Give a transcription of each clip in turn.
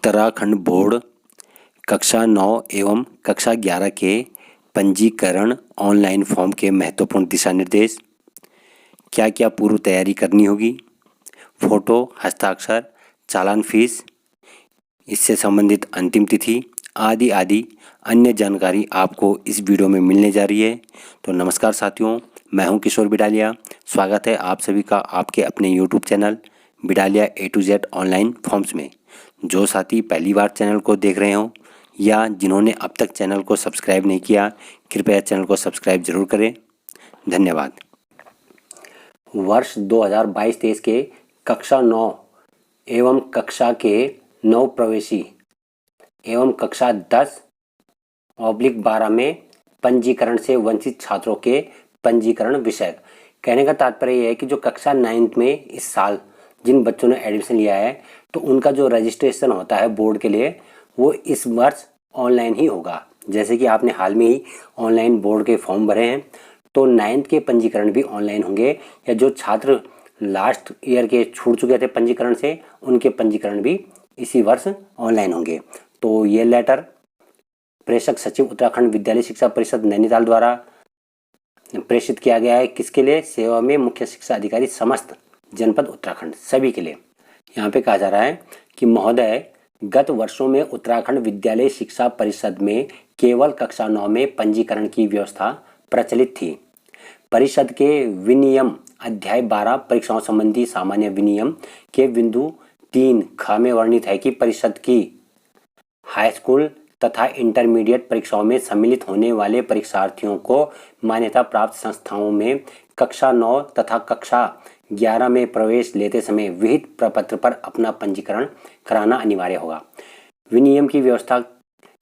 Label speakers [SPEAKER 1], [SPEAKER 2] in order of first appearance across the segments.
[SPEAKER 1] Uttarakhand board कक्षा 9 एवं कक्षा 11 के पंजीकरण ऑनलाइन फॉर्म के महत्वपूर्ण दिशा निर्देश, क्या क्या पूर्व तैयारी करनी होगी, फोटो, हस्ताक्षर, चालान फीस, इससे संबंधित अंतिम तिथि आदि आदि अन्य जानकारी आपको इस वीडियो में मिलने जा रही है। तो नमस्कार साथियों, मैं हूं किशोर बिडालिया। स्वागत है आप सभी का आपके अपने YouTube channel Bidaliya A to Z online forms में। जो साथी पहली बार चैनल को देख रहे हों या जिन्होंने अब तक चैनल को सब्सक्राइब नहीं किया, कृपया चैनल को सब्सक्राइब जरूर करें। धन्यवाद। वर्ष 2022-23 के कक्षा 9 एवं कक्षा के 9 प्रवेशी एवं कक्षा 10/12 में पंजीकरण से वंचित छात्रों के पंजीकरण विषय। कहने का तात्पर्य यह है कि जो कक्षा 9th में इस साल जिन बच्चों ने एडमिशन लिया है तो उनका जो रजिस्ट्रेशन होता है बोर्ड के लिए वो इस वर्ष ऑनलाइन ही होगा। जैसे कि आपने हाल में ही ऑनलाइन बोर्ड के फॉर्म भरे हैं तो 9th के पंजीकरण भी ऑनलाइन होंगे, या जो छात्र लास्ट ईयर के छूट चुके थे पंजीकरण से उनके पंजीकरण भी इसी वर्ष ऑनलाइन होंगे। तो ये लेटर प्रेषक सचिव उत्तराखंड विद्यालय शिक्षा परिषद नैनीताल द्वारा प्रेषित किया गया है। किसके लिए? सेवा में मुख्य शिक्षा अधिकारी समस्त जनपद उत्तराखंड, सभी के लिए। यहाँ पे कहा जा रहा है कि महोदय, गत वर्षों में उत्तराखंड विद्यालय शिक्षा परिषद में केवल कक्षा 9 में पंजीकरण की व्यवस्था प्रचलित थी। परिषद के विनियम अध्याय 12 परीक्षाओं संबंधी सामान्य विनियम के बिंदु 3 ख में वर्णित है कि परिषद की हाई स्कूल तथा इंटरमीडिएट परीक्षाओं में सम्मिलित होने वाले परीक्षार्थियों को मान्यता प्राप्त संस्थाओं में कक्षा 9 तथा कक्षा 11 में प्रवेश लेते समय विहित प्रपत्र पर अपना पंजीकरण कराना अनिवार्य होगा। विनियम की व्यवस्था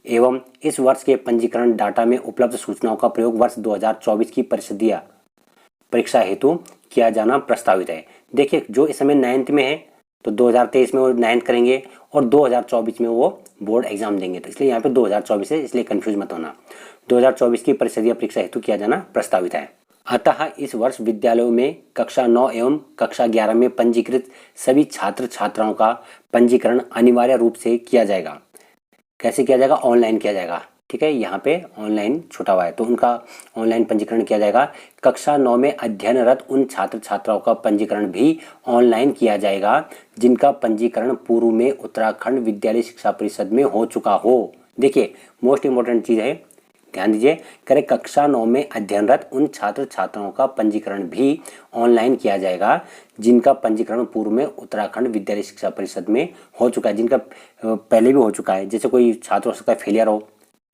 [SPEAKER 1] एवं इस वर्ष के पंजीकरण डाटा में उपलब्ध सूचनाओं का प्रयोग वर्ष 2024 की परिषदीय परीक्षा हेतु किया जाना प्रस्तावित है। देखिए, जो इस समय 9th में है तो 2023 में वो 9th करेंगे और 2024 में वो बोर्ड एग्जाम देंगे, तो इसलिए यहाँ पे 2024 है, इसलिए कंफ्यूज मत होना। 2024 की परिषदीय परीक्षा हेतु किया जाना प्रस्तावित है। अतः इस वर्ष विद्यालयों में कक्षा 9 एवं कक्षा 11 में पंजीकृत सभी छात्र छात्राओं का पंजीकरण अनिवार्य रूप से किया जाएगा। कैसे किया जाएगा? ऑनलाइन किया जाएगा। ठीक है, यहाँ पे ऑनलाइन छुटा हुआ है तो उनका ऑनलाइन पंजीकरण किया जाएगा। कक्षा 9 में अध्ययनरत उन छात्र छात्राओं का पंजीकरण भी ऑनलाइन किया जाएगा जिनका पंजीकरण पूर्व में उत्तराखंड विद्यालय शिक्षा परिषद में हो चुका हो। देखिए, मोस्ट इंपॉर्टेंट चीज़ है, ध्यान दीजिए। करे कक्षा 9 में अध्ययनरत उन छात्र छात्राओं का पंजीकरण भी ऑनलाइन किया जाएगा जिनका पंजीकरण पूर्व में उत्तराखंड विद्यालय शिक्षा परिषद में हो चुका है, जिनका पहले भी हो चुका है। जैसे कोई छात्र हो सकता है फेलियर हो,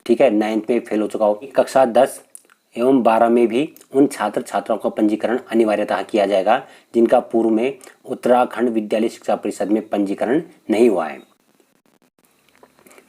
[SPEAKER 1] ठीक है, 9th में फेल हो चुका हो। कक्षा 10 एवं 12 में भी उन छात्र छात्राओं का पंजीकरण अनिवार्यतः किया जाएगा जिनका पूर्व में उत्तराखंड विद्यालय शिक्षा परिषद में पंजीकरण नहीं हुआ है।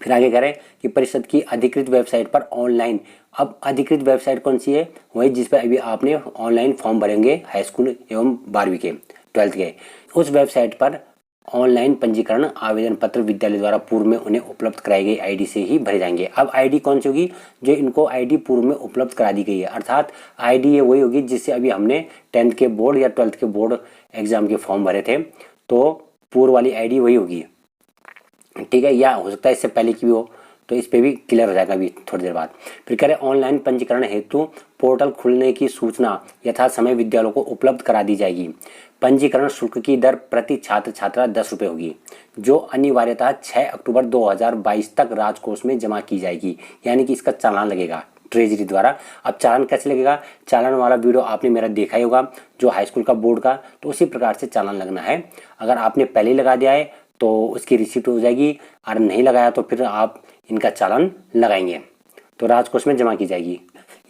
[SPEAKER 1] फिर आगे करें कि परिषद की अधिकृत वेबसाइट पर ऑनलाइन, अब अधिकृत वेबसाइट कौन सी है? वही जिस पर अभी आपने ऑनलाइन फॉर्म भरेंगे हाई स्कूल एवं 12वीं के 12th के, उस वेबसाइट पर ऑनलाइन पंजीकरण आवेदन पत्र विद्यालय द्वारा पूर्व में उन्हें उपलब्ध कराई गई आईडी से ही भरे जाएंगे। अब आईडी कौन सी होगी? जो इनको आईडी पूर्व में उपलब्ध करा दी गई है, अर्थात आईडी ये वही होगी जिससे अभी हमने 10th के बोर्ड या 12th के बोर्ड एग्जाम के फॉर्म भरे थे, तो पूर्व वाली आईडी वही होगी। ठीक है, या हो सकता है इससे पहले की भी हो, तो इस पे भी क्लियर हो जाएगा अभी थोड़ी देर बाद। फिर कह रहे ऑनलाइन पंजीकरण हेतु पोर्टल खुलने की सूचना यथा समय विद्यालयों को उपलब्ध करा दी जाएगी। पंजीकरण शुल्क की दर प्रति छात्र छात्रा 10 रुपये होगी, जो अनिवार्यतः 6 अक्टूबर 2022 तक राजकोष में जमा की जाएगी, यानी कि इसका चालान लगेगा ट्रेजरी द्वारा। अब चालान कैसे लगेगा? चालान वाला वीडियो आपने मेरा देखा ही होगा जो हाई स्कूल का बोर्ड का, तो उसी प्रकार से चालान लगना है। अगर आपने पहले ही लगा दिया है तो उसकी रिसिप्ट हो जाएगी, और नहीं लगाया तो फिर आप इनका चालान लगाएंगे तो राजकोष में जमा की जाएगी।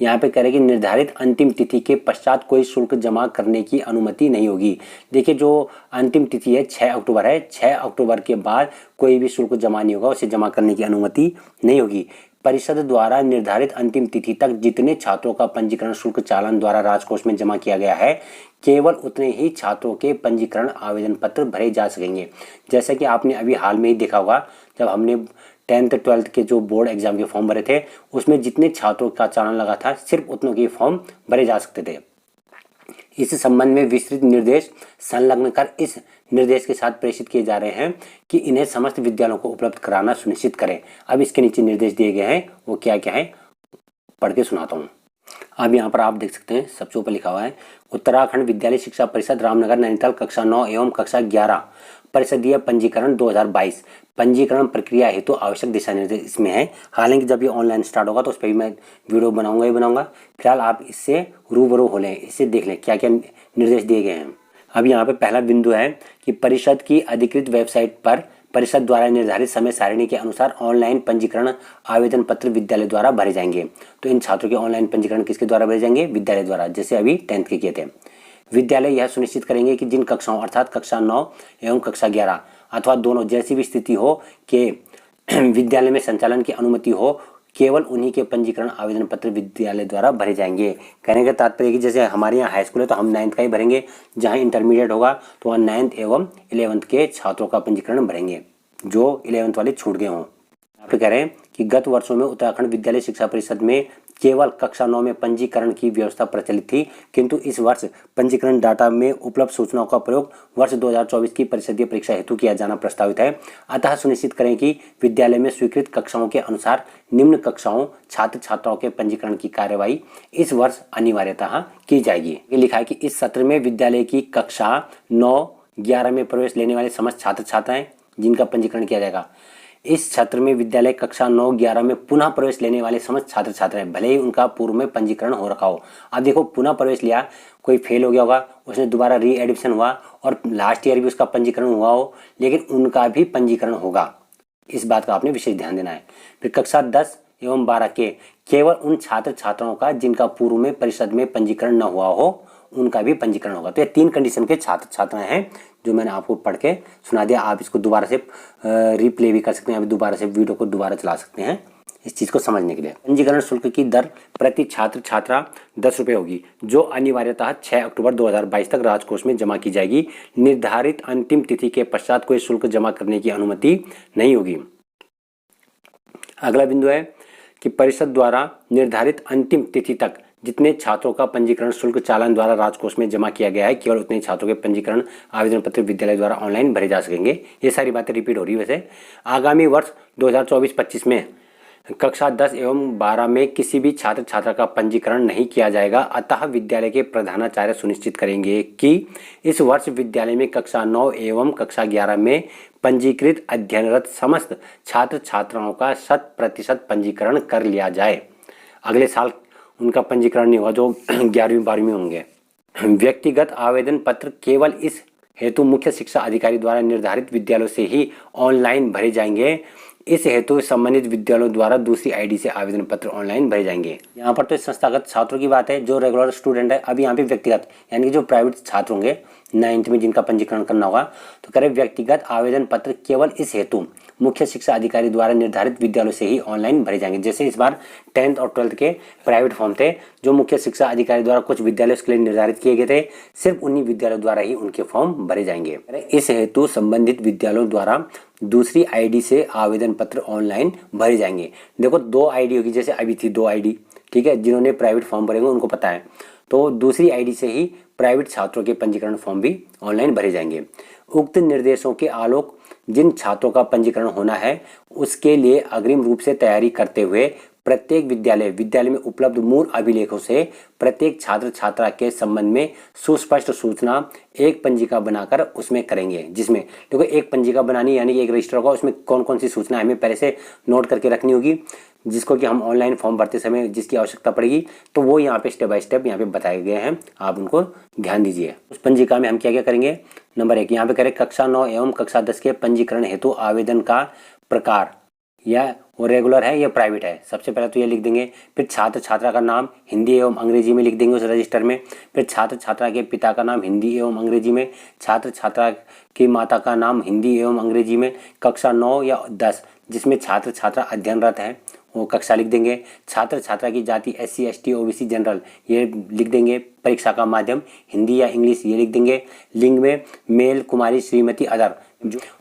[SPEAKER 1] यहाँ पे कह रहे कि निर्धारित अंतिम तिथि के पश्चात कोई शुल्क जमा करने की अनुमति नहीं होगी। देखिए, जो अंतिम तिथि है 6 अक्टूबर है, 6 अक्टूबर के बाद कोई भी शुल्क जमा नहीं होगा, उसे जमा करने की अनुमति नहीं होगी। परिषद द्वारा निर्धारित अंतिम तिथि तक जितने छात्रों का पंजीकरण शुल्क चालान द्वारा राजकोष में जमा किया गया है, केवल उतने ही छात्रों के पंजीकरण आवेदन पत्र भरे जा सकेंगे। जैसे कि आपने अभी हाल में ही देखा होगा, जब हमने 10th 12th के जो बोर्ड एग्जाम के फॉर्म भरे थे उसमें जितने छात्रों का चालान लगा था सिर्फ उतनों के फॉर्म भरे जा सकते थे। इस संबंध में विस्तृत निर्देश संलग्न कर इस निर्देश के साथ प्रेषित किए जा रहे हैं कि इन्हें समस्त विद्यालयों को उपलब्ध कराना सुनिश्चित करें। अब इसके नीचे निर्देश दिए गए हैं, वो क्या क्या है पढ़ के सुनाता हूँ। अब यहाँ पर आप देख सकते हैं, सबसे ऊपर लिखा हुआ है उत्तराखंड विद्यालय शिक्षा परिषद रामनगर नैनीताल कक्षा 9 एवं कक्षा 11 परिषदीय पंजीकरण 2022 पंजीकरण प्रक्रिया हेतु आवश्यक दिशा निर्देश इसमें है। हालांकि जब ये ऑनलाइन स्टार्ट होगा तो उस पर भी मैं वीडियो बनाऊंगा ही बनाऊंगा। फिलहाल आप इससे रूबरू हो लें, इससे देख लें क्या क्या निर्देश दिए गए हैं। अब यहाँ पे पहला बिंदु है कि परिषद की अधिकृत वेबसाइट पर परिषद द्वारा निर्धारित समय सारिणी के अनुसार ऑनलाइन पंजीकरण आवेदन पत्र विद्यालय द्वारा भरे जाएंगे। तो इन छात्रों के ऑनलाइन पंजीकरण किसके द्वारा भरे जाएंगे? विद्यालय द्वारा, जैसे अभी 10th के किए थे। विद्यालय यह सुनिश्चित करेंगे कि जिन कक्षाओं अर्थात कक्षा 9 एवं कक्षा 11 अथवा दोनों जैसी भी स्थिति हो के विद्यालय में संचालन की अनुमति हो, केवल उन्हीं के पंजीकरण आवेदन पत्र विद्यालय द्वारा भरे जाएंगे। कहने का तात्पर्य कि जैसे हमारे यहाँ हाई स्कूल है तो हम 9th का ही भरेंगे, जहाँ इंटरमीडिएट होगा तो वहाँ 9th एवं 11th के छात्रों का पंजीकरण भरेंगे जो 11th वाले छूट गए हों। यहाँ पे कह रहे हैं कि गत वर्षों में उत्तराखंड विद्यालय शिक्षा परिषद में केवल कक्षा 9 में पंजीकरण की व्यवस्था प्रचलित थी, किंतु इस वर्ष पंजीकरण डाटा में उपलब्ध सूचनाओं का प्रयोग वर्ष 2024 की परिषदीय परीक्षा हेतु किया जाना प्रस्तावित है। अतः सुनिश्चित करें कि विद्यालय में स्वीकृत कक्षाओं के अनुसार निम्न कक्षाओं छात्र छात्राओं के पंजीकरण की कार्यवाही इस वर्ष अनिवार्यतः की जाएगी। ये लिखा है कि इस सत्र में विद्यालय की कक्षा 9-11 में प्रवेश लेने वाले समस्त छात्र छात्राएं जिनका पंजीकरण किया जाएगा। इस सत्र में विद्यालय कक्षा 9-11 में पुनः प्रवेश लेने वाले समस्त छात्र छात्राएं, भले ही उनका पूर्व में पंजीकरण हो रखा हो। अब देखो, पुनः प्रवेश लिया, कोई फेल हो गया होगा, उसने दोबारा री एडमिशन हुआ और लास्ट ईयर भी उसका पंजीकरण हुआ हो, लेकिन उनका भी पंजीकरण होगा। इस बात का आपने विशेष ध्यान देना है। फिर कक्षा 10 एवं 12 के केवल उन छात्र छात्राओं का जिनका पूर्व में परिषद में पंजीकरण न हुआ हो, उनका भी पंजीकरण होगा। तो ये 3 कंडीशन के छात्र छात्राएं हैं जो मैंने आपको पढ़ के सुना दिया। आप इसको दोबारा से रिप्ले भी कर सकते हैं, अभी दोबारा से वीडियो को दोबारा चला सकते हैं इस चीज़ को समझने के लिए। पंजीकरण शुल्क की दर प्रति छात्र छात्रा 10 रुपये होगी, जो अनिवार्यतः 6 अक्टूबर 2022 तक राजकोष में जमा की जाएगी। निर्धारित अंतिम तिथि के पश्चात कोई शुल्क जमा करने की अनुमति नहीं होगी। अगला बिंदु है कि परिषद द्वारा निर्धारित अंतिम तिथि तक जितने छात्रों का पंजीकरण शुल्क चालान द्वारा राजकोष में जमा किया गया है, केवल उतने छात्रों के पंजीकरण आवेदन पत्र विद्यालय द्वारा ऑनलाइन भरे जा सकेंगे। ये सारी बातें रिपीट हो रही है। वैसे आगामी वर्ष 2024-25 में कक्षा 10 एवं 12 में किसी भी छात्र छात्रा का पंजीकरण नहीं किया जाएगा। अतः विद्यालय के प्रधानाचार्य सुनिश्चित करेंगे कि इस वर्ष विद्यालय में कक्षा 9 एवं कक्षा 11 में पंजीकृत अध्ययनरत समस्त छात्र छात्राओं का 100% पंजीकरण कर लिया जाए। अगले साल उनका पंजीकरण नहीं हुआ जो 11वीं 12वीं होंगे। व्यक्तिगत आवेदन पत्र केवल इस हेतु मुख्य शिक्षा अधिकारी द्वारा निर्धारित विद्यालयों से ही ऑनलाइन भरे जाएंगे। इस हेतु संबंधित विद्यालयों द्वारा दूसरी आईडी से आवेदन पत्र ऑनलाइन भरे जाएंगे। यहाँ पर तो संस्थागत छात्रों की बात है, जो रेगुलर स्टूडेंट है। अभी यहाँ पे व्यक्तिगत यानी कि जो प्राइवेट छात्र होंगे 9th में जिनका पंजीकरण करना होगा, तो करें व्यक्तिगत आवेदन पत्र केवल इस हेतु मुख्य शिक्षा अधिकारी द्वारा निर्धारित विद्यालयों से ही ऑनलाइन भरे जाएंगे। जैसे इस बार 10th और 12th के प्राइवेट फॉर्म थे जो मुख्य शिक्षा अधिकारी द्वारा कुछ विद्यालयों के लिए निर्धारित किए गए थे, सिर्फ उन्हीं विद्यालयों द्वारा ही उनके फॉर्म भरे जाएंगे। इस हेतु संबंधित विद्यालयों द्वारा दूसरी आईडी से आवेदन पत्र ऑनलाइन भरे जाएंगे। देखो 2 आईडी होगी, जैसे अभी थी 2 आईडी, ठीक है, जिन्होंने प्राइवेट फॉर्म भरेंगे उनको पता है। तो दूसरी आईडी से ही प्राइवेट छात्रों के पंजीकरण फॉर्म भी ऑनलाइन भरे जाएंगे। उक्त निर्देशों के आलोक जिन छात्रों का पंजीकरण होना है उसके लिए अग्रिम रूप से तैयारी करते हुए प्रत्येक विद्यालय में उपलब्ध मूल अभिलेखों से प्रत्येक छात्र छात्रा के संबंध में सुस्पष्ट सूचना एक पंजिका बनाकर उसमें करेंगे। जिसमें देखो एक पंजिका बनानी यानी एक रजिस्टर होगा, उसमें कौन कौन सी सूचना हमें पहले से नोट करके रखनी होगी, जिसको कि हम ऑनलाइन फॉर्म भरते समय जिसकी आवश्यकता पड़ेगी। तो वो यहाँ पे स्टेप बाय स्टेप यहाँ पे बताए गए हैं, आप उनको ध्यान दीजिए। उस पंजिका में हम क्या क्या करेंगे। नंबर 1 यहाँ पे करें कक्षा 9 एवं कक्षा 10 के पंजीकरण हेतु आवेदन का प्रकार, या वो रेगुलर है या प्राइवेट है, सबसे पहले तो ये लिख देंगे। फिर छात्र छात्रा का नाम हिंदी एवं अंग्रेजी में लिख देंगे उस रजिस्टर में। फिर छात्र छात्रा के पिता का नाम हिंदी एवं अंग्रेजी में, छात्र छात्रा की माता का नाम हिंदी एवं अंग्रेजी में। कक्षा 9 या 10 जिसमें छात्र छात्रा अध्ययनरत है वो कक्षा लिख देंगे। छात्र छात्रा की जाति SC ST OBC जनरल ये लिख देंगे। परीक्षा का माध्यम हिंदी या इंग्लिश ये लिख देंगे। लिंग में मेल, कुमारी, श्रीमती, अदर।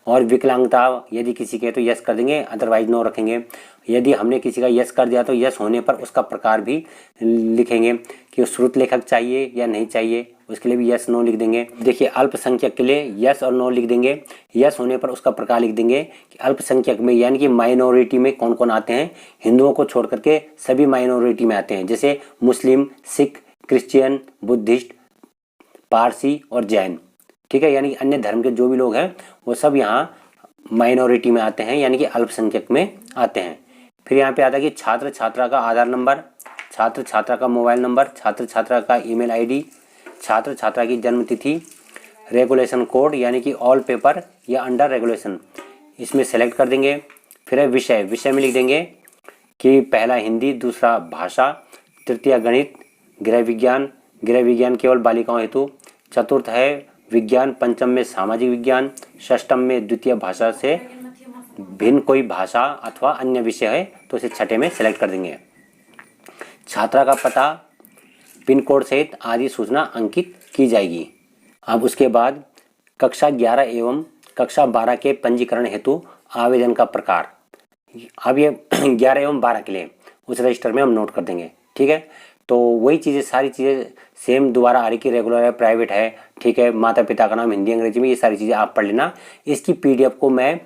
[SPEAKER 1] और विकलांगता यदि किसी के तो यस कर देंगे, अदरवाइज नो रखेंगे। यदि हमने किसी का यस कर दिया तो यस होने पर उसका प्रकार भी लिखेंगे कि श्रुत लेखक चाहिए या नहीं चाहिए, उसके लिए भी यस नो लिख देंगे। देखिए अल्पसंख्यक के लिए यस और नो लिख देंगे। यस होने पर उसका प्रकार लिख देंगे कि अल्पसंख्यक में यानी कि माइनॉरिटी में कौन कौन आते हैं, हिंदुओं को छोड़ करके सभी माइनॉरिटी में आते हैं, जैसे मुस्लिम, सिख, क्रिश्चियन, बुद्धिस्ट, पारसी और जैन। ठीक है, यानी कि अन्य धर्म के जो भी लोग हैं वो सब यहाँ माइनॉरिटी में आते हैं, यानी कि अल्पसंख्यक में आते हैं। फिर यहाँ पे आता है कि छात्र छात्रा का आधार नंबर, छात्र छात्रा का मोबाइल नंबर, छात्र छात्रा का ईमेल आईडी, छात्र छात्रा की जन्म तिथि, रेगुलेशन कोड यानी कि ऑल पेपर या अंडर रेगुलेशन, इसमें सेलेक्ट कर देंगे। फिर है विषय, विषय में लिख देंगे कि पहला हिंदी, दूसरा भाषा, तृतीय गणित, गृह विज्ञान, गृह विज्ञान केवल बालिकाओं हेतु, चतुर्थ है विज्ञान, पंचम में सामाजिक विज्ञान, षष्ठम में द्वितीय भाषा से भिन्न कोई भाषा अथवा अन्य विषय है तो इसे छठे में सेलेक्ट कर देंगे। छात्रा का पता, पिन कोड सहित आदि सूचना अंकित की जाएगी। अब उसके बाद कक्षा 11 एवं कक्षा 12 के पंजीकरण हेतु आवेदन का प्रकार, अब ये 11 एवं 12 के लिए उस रजिस्टर में हम नोट कर देंगे। ठीक है, तो वही चीज़ें सारी चीज़ें सेम दोबारा आ रही कि रेगुलर है, प्राइवेट है, ठीक है, माता पिता का नाम हिंदी अंग्रेजी में, ये सारी चीज़ें आप पढ़ लेना। इसकी पीडीएफ को मैं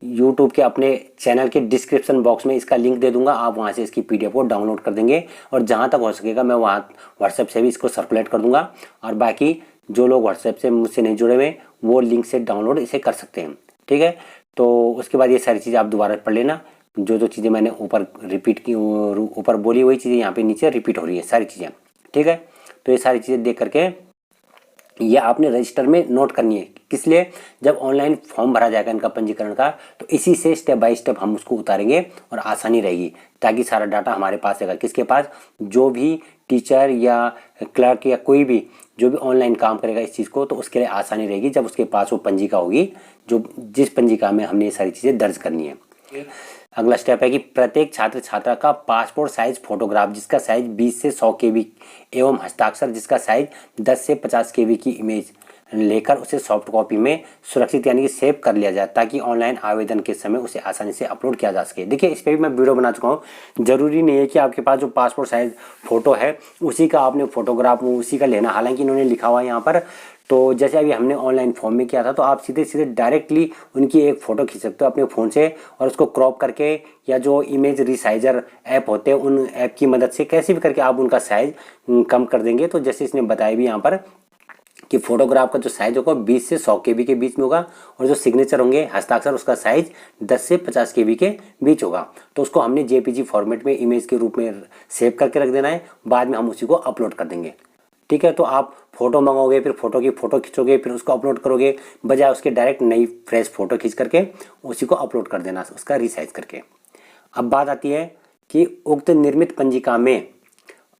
[SPEAKER 1] यूट्यूब के अपने चैनल के डिस्क्रिप्शन बॉक्स में इसका लिंक दे दूंगा, आप वहाँ से इसकी पीडीएफ को डाउनलोड कर देंगे और जहाँ तक हो सकेगा मैं वहाँ व्हाट्सएप से भी इसको सर्कुलेट कर दूंगा। और बाकी जो लोग व्हाट्सएप से मुझसे नहीं जुड़े हुए वो लिंक से डाउनलोड इसे कर सकते हैं। ठीक है, तो उसके बाद ये सारी चीज़ें आप दोबारा पढ़ लेना, जो चीज़ें मैंने ऊपर रिपीट की, ऊपर बोली वही चीज़ें यहाँ पे नीचे रिपीट हो रही है सारी चीज़ें। ठीक है, तो ये सारी चीज़ें देख करके ये आपने रजिस्टर में नोट करनी है। किस लिए? जब ऑनलाइन फॉर्म भरा जाएगा इनका पंजीकरण का तो इसी से स्टेप बाय स्टेप हम उसको उतारेंगे और आसानी रहेगी, ताकि सारा डाटा हमारे पास रहेगा। किसके पास? जो भी टीचर या क्लर्क या कोई भी जो भी ऑनलाइन काम करेगा इस चीज़ को, तो उसके लिए आसानी रहेगी जब उसके पास वो पंजिका होगी, जो जिस पंजिका में हमने ये सारी चीज़ें दर्ज करनी है। अगला स्टेप है कि प्रत्येक छात्र छात्रा का पासपोर्ट साइज फोटोग्राफ जिसका साइज 20 से 100 केबी एवं हस्ताक्षर जिसका साइज 10 से 50 केबी की इमेज लेकर उसे सॉफ्ट कॉपी में सुरक्षित यानी कि सेव कर लिया जाए, ताकि ऑनलाइन आवेदन के समय उसे आसानी से अपलोड किया जा सके। देखिए, इस पर भी मैं वीडियो बना चुका हूँ। जरूरी नहीं है कि आपके पास जो पासपोर्ट साइज फोटो है उसी का आपने फोटोग्राफ उसी का लेना, हालांकि इन्होंने लिखा हुआ है यहाँ पर। तो जैसे अभी हमने ऑनलाइन फॉर्म में किया था, तो आप सीधे सीधे डायरेक्टली उनकी एक फ़ोटो खींच सकते हो अपने फ़ोन से और उसको क्रॉप करके, या जो इमेज रिसाइजर ऐप होते हैं उन ऐप की मदद से कैसे भी करके आप उनका साइज़ कम कर देंगे। तो जैसे इसने बताया भी यहाँ पर कि फोटोग्राफ का जो साइज होगा 20 से 100 केबी के बीच में होगा और जो सिग्नेचर होंगे हस्ताक्षर उसका साइज 10 से 50 केबी के बीच होगा। तो उसको हमने जेपीजी फॉर्मेट में इमेज के रूप में सेव करके रख देना है, बाद में हम उसी को अपलोड कर देंगे। ठीक है, तो आप फोटो मंगाओगे, फिर फोटो की फ़ोटो खींचोगे, फिर उसको अपलोड करोगे, बजाय उसके डायरेक्ट नई फ्रेश फ़ोटो खींच करके उसी को अपलोड कर देना उसका रिसाइज करके। अब बात आती है कि उक्त निर्मित पंजिका में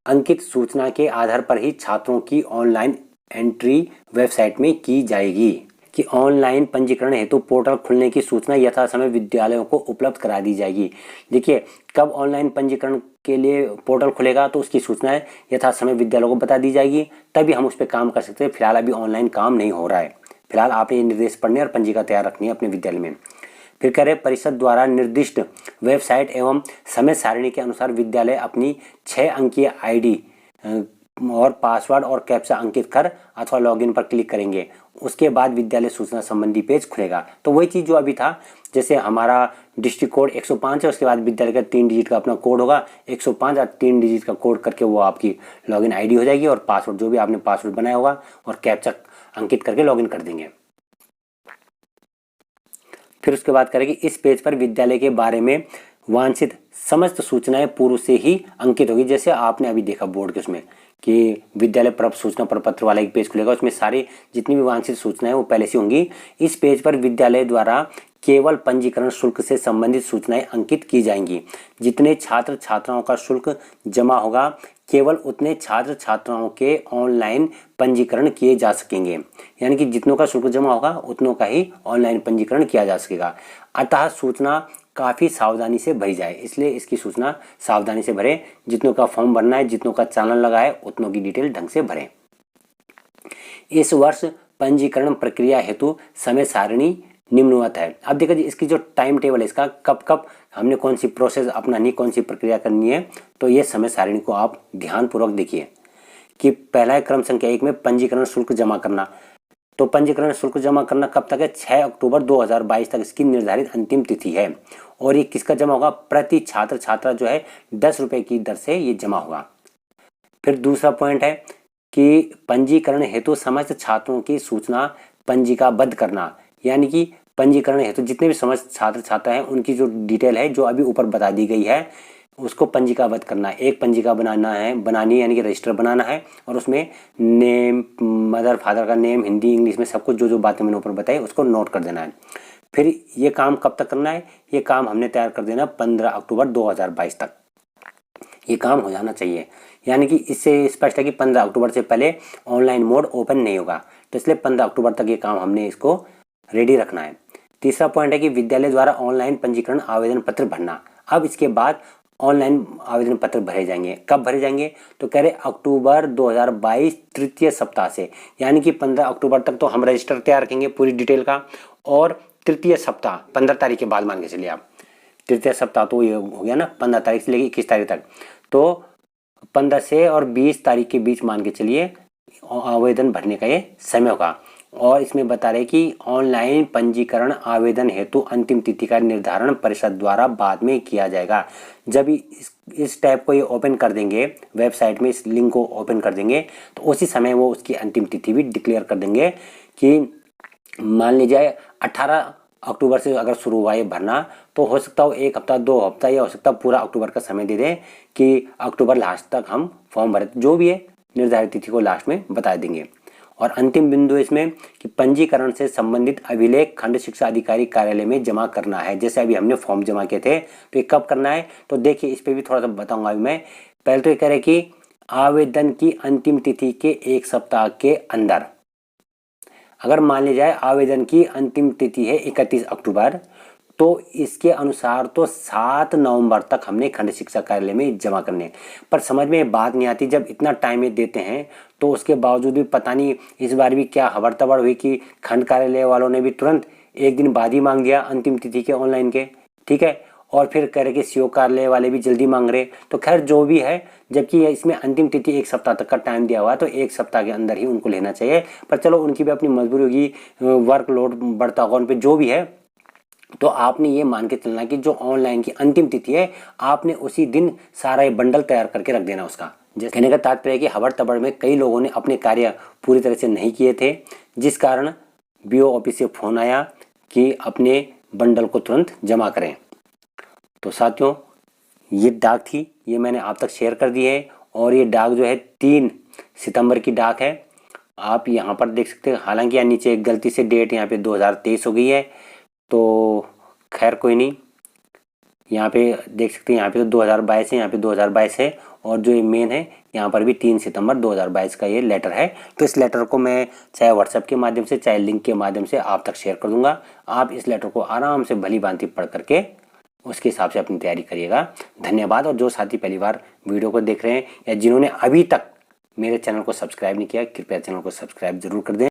[SPEAKER 1] अंकित सूचना के आधार पर ही छात्रों की ऑनलाइन एंट्री वेबसाइट में की जाएगी। कि ऑनलाइन पंजीकरण हेतु पोर्टल खुलने की सूचना यथा समय विद्यालयों को उपलब्ध करा दी जाएगी। देखिए, कब ऑनलाइन पंजीकरण के लिए पोर्टल खुलेगा तो उसकी सूचनाएं यथा समय विद्यालयों को बता दी जाएगी, तभी हम उस पर काम कर सकते हैं। फिलहाल अभी ऑनलाइन काम नहीं हो रहा है, फिलहाल आपने ये निर्देश पढ़ने और पंजिका तैयार रखनी है अपने विद्यालय में। फिर कह रहे परिषद द्वारा निर्दिष्ट वेबसाइट एवं समय सारणी के अनुसार विद्यालय अपनी 6 अंकीय ID और पासवर्ड और कैप्चा अंकित कर अथवा लॉगिन पर क्लिक करेंगे। उसके बाद विद्यालय सूचना संबंधी पेज खुलेगा। तो वही चीज़ जो अभी था, जैसे हमारा डिस्ट्रिक्ट कोड 105 है, उसके बाद विद्यालय का 3 डिजिट का अपना कोड होगा, 105 और 3 डिजिट का कोड करके वो आपकी लॉगिन ID हो जाएगी और पासवर्ड जो भी आपने पासवर्ड बनाया होगा और कैप्चा अंकित करके लॉगिन कर देंगे। फिर उसके बाद करेंगे इस पेज पर विद्यालय के बारे में वांछित समस्त सूचनाएं पूर्व से ही अंकित होगी। जैसे आपने अभी देखा बोर्ड के उसमें कि विद्यालय प्राप्त सूचना प्रपत्र वाला एक पेज खुलेगा, उसमें सारी जितनी भी वांछित सूचनाएं वो पहले से होंगी। इस पेज पर विद्यालय द्वारा केवल पंजीकरण शुल्क से संबंधित सूचनाएं अंकित की जाएंगी। जितने छात्र छात्राओं का शुल्क जमा होगा केवल उतने छात्र छात्राओं के ऑनलाइन पंजीकरण किए जा सकेंगे, यानी कि जितनों का शुल्क जमा होगा उतनों का ही ऑनलाइन पंजीकरण किया जा सकेगा। अतः सूचना काफ़ी सावधानी से भरी जाए, इसलिए इसकी सूचना सावधानी से भरें। जितनों का फॉर्म भरना है, जितनों का चालान लगा है, उतनों की डिटेल ढंग से भरें। इस वर्ष पंजीकरण प्रक्रिया हेतु समय सारणी निम्नवत है। अब देखिए इसकी जो टाइम टेबल है, इसका कब कब हमने कौन सी प्रोसेस अपनानी, कौन सी प्रक्रिया करनी है, तो ये समय सारणी को आप ध्यानपूर्वक देखिए कि पहला है क्रम संख्या 1 में पंजीकरण शुल्क जमा करना। तो पंजीकरण शुल्क जमा करना कब तक है? 6 अक्टूबर 2022 तक इसकी निर्धारित अंतिम तिथि है। और ये किसका जमा होगा? प्रति छात्र छात्रा जो है 10 रुपये की दर से ये जमा होगा। फिर दूसरा पॉइंट है कि पंजीकरण हेतु समस्त छात्रों की सूचना पंजिकाबद्ध करना, यानी कि पंजीकरण हेतु जितने भी समस्त छात्र छात्रा हैं उनकी जो डिटेल है जो अभी ऊपर बता दी गई है उसको पंजिकाबद्ध करना है। एक पंजिका बनानी यानी कि रजिस्टर बनाना है और उसमें नेम, मदर फादर का नेम, हिंदी इंग्लिश में सब कुछ जो बातें मैंने ऊपर बताई उसको नोट कर देना है। फिर ये काम कब तक करना है? ये काम हमने तैयार कर देना 15 अक्टूबर 2022 तक ये काम हो जाना चाहिए। यानी कि इससे स्पष्ट है कि 15 अक्टूबर से पहले ऑनलाइन मोड ओपन नहीं होगा, तो इसलिए 15 अक्टूबर तक ये काम हमने इसको रेडी रखना है। तीसरा पॉइंट है कि विद्यालय द्वारा ऑनलाइन पंजीकरण आवेदन पत्र भरना। अब इसके बाद ऑनलाइन आवेदन पत्र भरे जाएंगे। कब भरे जाएंगे? तो कह रहे अक्टूबर 2022 तृतीय सप्ताह से, यानी कि 15 अक्टूबर तक तो हम रजिस्टर तैयार रखेंगे पूरी डिटेल का, और तृतीय सप्ताह 15 तारीख के बाद मान के चलिए आप, तृतीय सप्ताह तो ये हो गया ना 15 तारीख से लेकर 21 तारीख तक, तो 15 से और 20 तारीख के बीच मान के चलिए आवेदन भरने का ये समय होगा। और इसमें बता रहे कि ऑनलाइन पंजीकरण आवेदन हेतु अंतिम तिथि का निर्धारण परिषद द्वारा बाद में किया जाएगा। जब इस टैब को ये ओपन कर देंगे वेबसाइट में, इस लिंक को ओपन कर देंगे तो उसी समय वो उसकी अंतिम तिथि भी डिक्लेयर कर देंगे कि मान लीजिए 18 अक्टूबर से अगर शुरू हुआ ये भरना, तो हो सकता हो 1 हफ्ता 2 हफ्ता या हो सकता पूरा अक्टूबर का समय दे दें कि अक्टूबर लास्ट तक हम फॉर्म भरे, जो भी है निर्धारित तिथि को लास्ट में बता देंगे। और अंतिम बिंदु इसमें कि पंजीकरण से संबंधित अभिलेख खंड शिक्षा अधिकारी कार्यालय में जमा करना है। जैसे अभी हमने फॉर्म जमा किए थे, तो ये कब करना है? तो देखिए इस पर भी थोड़ा सा बताऊंगा अभी मैं। पहले तो ये कह रहे कि आवेदन की अंतिम तिथि के 1 सप्ताह के अंदर, अगर मान लिया जाए आवेदन की अंतिम तिथि है 31 अक्टूबर, तो इसके अनुसार तो 7 नवंबर तक हमने खंड शिक्षा कार्यालय में जमा करने। पर समझ में बात नहीं आती, जब इतना टाइम ये देते हैं तो उसके बावजूद भी पता नहीं इस बार भी क्या हबड़ तबड़ हुई कि खंड कार्यालय वालों ने भी तुरंत एक दिन बाद ही मांग दिया अंतिम तिथि के ऑनलाइन के, ठीक है। और फिर कह रहे कि सीओ कार्यालय वाले भी जल्दी मांग रहे। तो खैर जो भी है, जबकि इसमें अंतिम तिथि 1 सप्ताह तक का टाइम दिया हुआ है, तो 1 सप्ताह के अंदर ही उनको लेना चाहिए। पर चलो उनकी भी अपनी मजबूरी होगी, वर्कलोड बढ़ता होगा उन पर, जो भी है। तो आपने ये मान के चलना कि जो ऑनलाइन की अंतिम तिथि है आपने उसी दिन सारा ये बंडल तैयार करके रख देना उसका। जैसे कहने का तात्पर्य है कि हबड़ तबड़ में कई लोगों ने अपने कार्य पूरी तरह से नहीं किए थे, जिस कारण बीओ ऑफिस से फोन आया कि अपने बंडल को तुरंत जमा करें। तो साथियों ये डाक थी, ये मैंने आप तक शेयर कर दी है। और ये डाक जो है 3 सितंबर की डाक है। आप यहाँ पर देख सकते हैं, हालांकि यहाँ नीचे एक गलती से डेट यहाँ पे 2023 हो गई है, तो खैर कोई नहीं। यहाँ पे देख सकते हैं, यहाँ पे तो 2022 है, यहाँ पे 2022 है। और जो ये मेन है यहाँ पर भी 3 सितंबर 2022 का ये लेटर है। तो इस लेटर को मैं चाहे व्हाट्सएप के माध्यम से चाहे लिंक के माध्यम से आप तक शेयर कर दूंगा। आप इस लेटर को आराम से भली भांति पढ़ करके उसके हिसाब से अपनी तैयारी करिएगा। धन्यवाद। और जो साथी पहली बार वीडियो को देख रहे हैं या जिन्होंने अभी तक मेरे चैनल को सब्सक्राइब नहीं किया, कृपया चैनल को सब्सक्राइब जरूर कर दें।